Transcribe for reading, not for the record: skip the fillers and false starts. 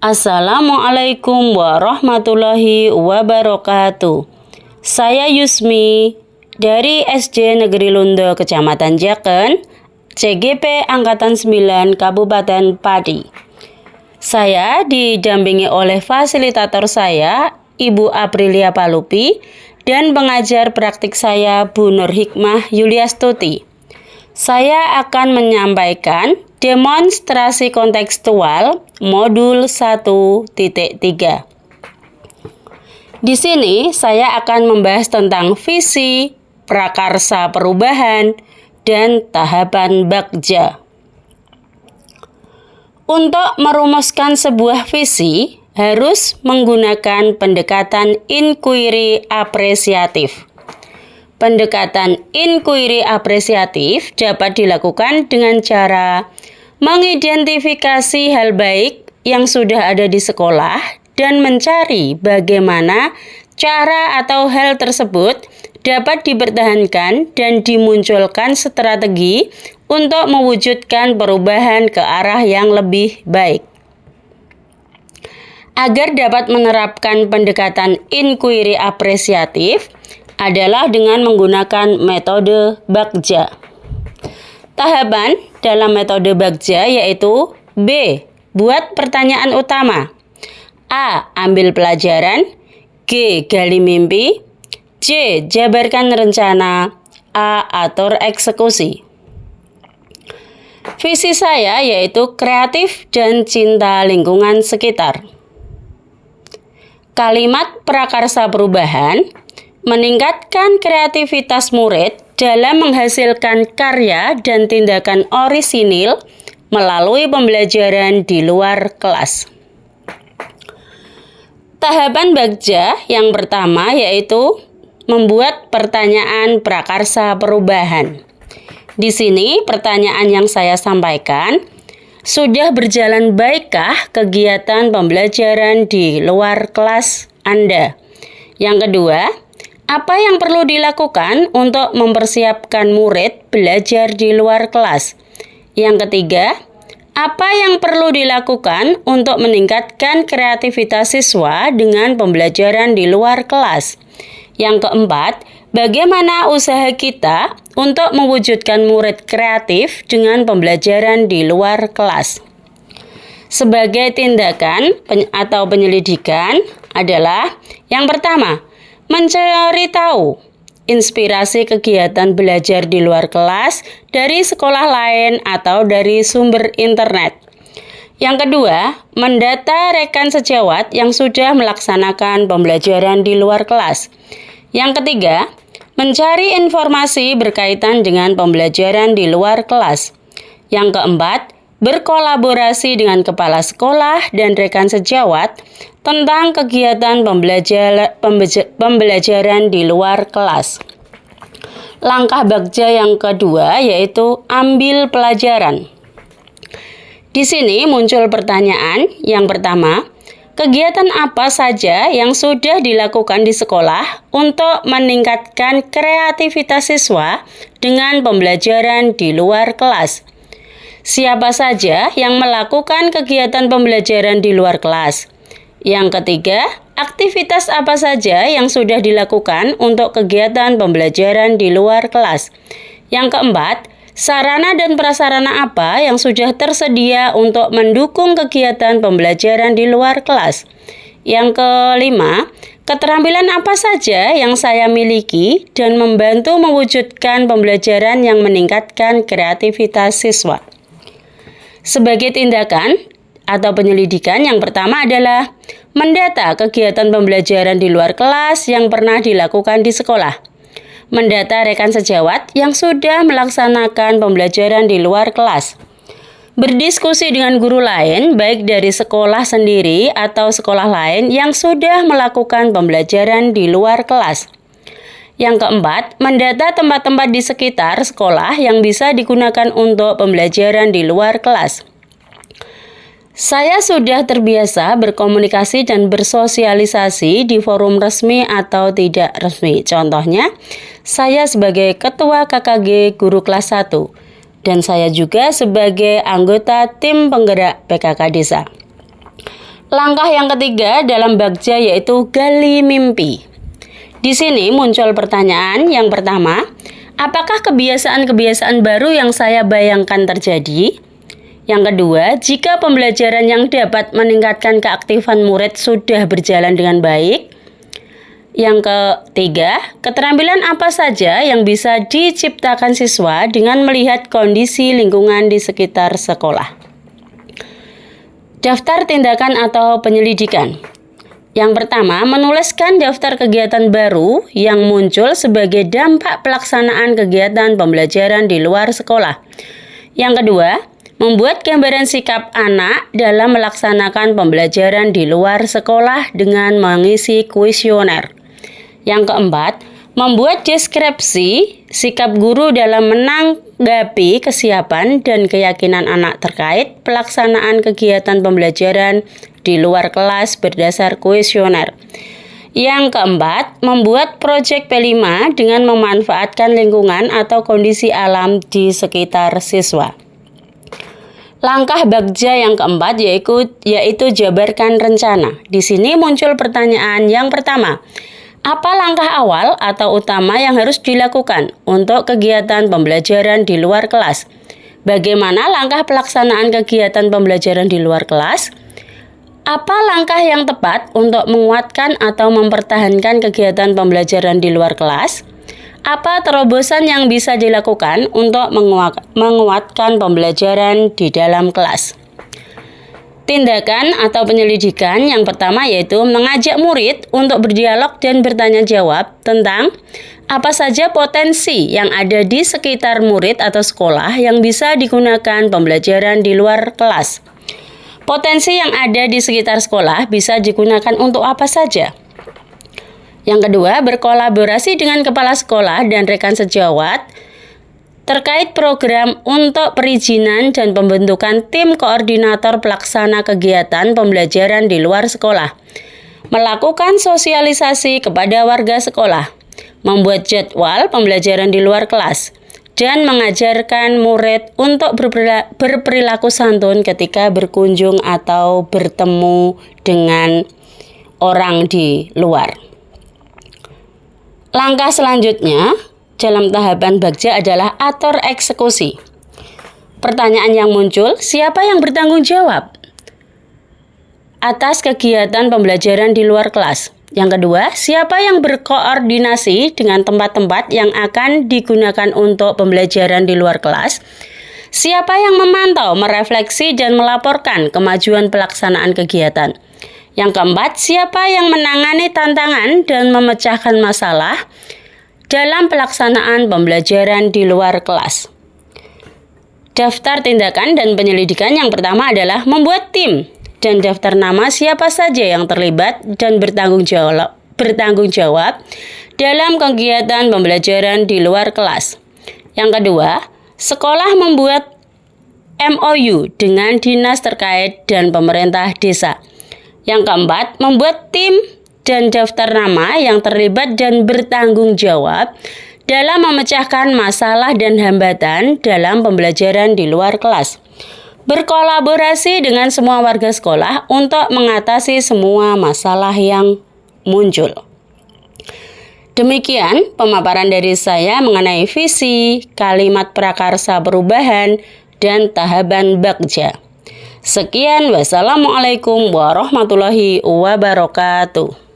Assalamualaikum warahmatullahi wabarakatuh. Saya Yusmi dari SD Negeri Lundo, Kecamatan Jaken, CGP Angkatan 9, Kabupaten Pati. Saya didampingi oleh fasilitator saya, Ibu Aprilia Palupi, dan pengajar praktik saya, Bu Nur Hikmah Yuliastuti. Saya akan menyampaikan demonstrasi kontekstual modul 1.3. Di sini saya akan membahas tentang visi, prakarsa perubahan, dan tahapan bagja. Untuk merumuskan sebuah visi harus menggunakan pendekatan inquiry apresiatif. Pendekatan inquiry apresiatif dapat dilakukan dengan cara mengidentifikasi hal baik yang sudah ada di sekolah dan mencari bagaimana cara atau hal tersebut dapat dipertahankan dan dimunculkan strategi untuk mewujudkan perubahan ke arah yang lebih baik. Agar dapat menerapkan pendekatan inquiry apresiatif adalah dengan menggunakan metode bagja. Tahapan dalam metode bagja yaitu B. Buat pertanyaan utama. A. Ambil pelajaran. G. Gali mimpi. C. Jabarkan rencana. A. Atur eksekusi. Visi saya yaitu kreatif dan cinta lingkungan sekitar. Kalimat prakarsa perubahan meningkatkan kreativitas murid dalam menghasilkan karya dan tindakan orisinil melalui pembelajaran di luar kelas. Tahapan bagja yang pertama yaitu membuat pertanyaan prakarsa perubahan. Di sini pertanyaan yang saya sampaikan, sudah berjalan baikkah kegiatan pembelajaran di luar kelas Anda? Yang kedua, apa yang perlu dilakukan untuk mempersiapkan murid belajar di luar kelas? Yang ketiga, apa yang perlu dilakukan untuk meningkatkan kreativitas siswa dengan pembelajaran di luar kelas? Yang keempat, bagaimana usaha kita untuk mewujudkan murid kreatif dengan pembelajaran di luar kelas? Sebagai tindakan atau penyelidikan adalah yang pertama, mencari tahu inspirasi kegiatan belajar di luar kelas dari sekolah lain atau dari sumber internet. Yang kedua, mendata rekan sejawat yang sudah melaksanakan pembelajaran di luar kelas. Yang ketiga, mencari informasi berkaitan dengan pembelajaran di luar kelas. Yang keempat, berkolaborasi dengan kepala sekolah dan rekan sejawat tentang kegiatan pembelajaran di luar kelas. Langkah bagja yang kedua yaitu ambil pelajaran. Di sini muncul pertanyaan yang pertama, kegiatan apa saja yang sudah dilakukan di sekolah untuk meningkatkan kreativitas siswa dengan pembelajaran di luar kelas? Siapa saja yang melakukan kegiatan pembelajaran di luar kelas? Yang ketiga, aktivitas apa saja yang sudah dilakukan untuk kegiatan pembelajaran di luar kelas? Yang keempat, sarana dan prasarana apa yang sudah tersedia untuk mendukung kegiatan pembelajaran di luar kelas? Yang kelima, keterampilan apa saja yang saya miliki dan membantu mewujudkan pembelajaran yang meningkatkan kreativitas siswa? Sebagai tindakan atau penyelidikan yang pertama adalah mendata kegiatan pembelajaran di luar kelas yang pernah dilakukan di sekolah. Mendata rekan sejawat yang sudah melaksanakan pembelajaran di luar kelas. Berdiskusi dengan guru lain baik dari sekolah sendiri atau sekolah lain yang sudah melakukan pembelajaran di luar kelas. Yang keempat, mendata tempat-tempat di sekitar sekolah yang bisa digunakan untuk pembelajaran di luar kelas. Saya sudah terbiasa berkomunikasi dan bersosialisasi di forum resmi atau tidak resmi. Contohnya, saya sebagai Ketua KKG Guru Kelas 1 dan saya juga sebagai anggota tim penggerak PKK Desa. Langkah yang ketiga dalam Bagja yaitu gali mimpi. Di sini muncul pertanyaan yang pertama, apakah kebiasaan-kebiasaan baru yang saya bayangkan terjadi? Yang kedua, jika pembelajaran yang dapat meningkatkan keaktifan murid sudah berjalan dengan baik. Yang ketiga, keterampilan apa saja yang bisa diciptakan siswa dengan melihat kondisi lingkungan di sekitar sekolah. Daftar tindakan atau penyelidikan. Yang pertama, menuliskan daftar kegiatan baru yang muncul sebagai dampak pelaksanaan kegiatan pembelajaran di luar sekolah. Yang kedua, membuat gambaran sikap anak dalam melaksanakan pembelajaran di luar sekolah dengan mengisi kuesioner. Yang keempat, membuat deskripsi sikap guru dalam menanggapi kesiapan dan keyakinan anak terkait pelaksanaan kegiatan pembelajaran di luar kelas berdasar kuesioner. Yang keempat, membuat proyek P5 dengan memanfaatkan lingkungan atau kondisi alam di sekitar siswa. Langkah Bagja yang keempat yaitu jabarkan rencana. Di sini muncul pertanyaan yang pertama. Apa langkah awal atau utama yang harus dilakukan untuk kegiatan pembelajaran di luar kelas? Bagaimana langkah pelaksanaan kegiatan pembelajaran di luar kelas? Apa langkah yang tepat untuk menguatkan atau mempertahankan kegiatan pembelajaran di luar kelas? Apa terobosan yang bisa dilakukan untuk menguatkan pembelajaran di dalam kelas? Tindakan atau penyelidikan yang pertama yaitu mengajak murid untuk berdialog dan bertanya jawab tentang apa saja potensi yang ada di sekitar murid atau sekolah yang bisa digunakan pembelajaran di luar kelas. Potensi yang ada di sekitar sekolah bisa digunakan untuk apa saja? Yang kedua, berkolaborasi dengan kepala sekolah dan rekan sejawat terkait program untuk perizinan dan pembentukan tim koordinator pelaksana kegiatan pembelajaran di luar sekolah. Melakukan sosialisasi kepada warga sekolah, membuat jadwal pembelajaran di luar kelas, dan mengajarkan murid untuk berperilaku santun ketika berkunjung atau bertemu dengan orang di luar. Langkah selanjutnya dalam tahapan Bagja adalah atur eksekusi. Pertanyaan yang muncul, siapa yang bertanggung jawab atas kegiatan pembelajaran di luar kelas? Yang kedua, siapa yang berkoordinasi dengan tempat-tempat yang akan digunakan untuk pembelajaran di luar kelas? Siapa yang memantau, merefleksi, dan melaporkan kemajuan pelaksanaan kegiatan? Yang keempat, siapa yang menangani tantangan dan memecahkan masalah dalam pelaksanaan pembelajaran di luar kelas? Daftar tindakan dan penyelidikan yang pertama adalah membuat tim dan daftar nama siapa saja yang terlibat dan bertanggung jawab dalam kegiatan pembelajaran di luar kelas. Yang kedua, sekolah membuat MOU dengan dinas terkait dan pemerintah desa. Yang keempat, membuat tim dan daftar nama yang terlibat dan bertanggung jawab dalam memecahkan masalah dan hambatan dalam pembelajaran di luar kelas. Berkolaborasi dengan semua warga sekolah untuk mengatasi semua masalah yang muncul. Demikian pemaparan dari saya mengenai visi, kalimat prakarsa perubahan, dan tahapan Bagja. Sekian, wassalamualaikum warahmatullahi wabarakatuh.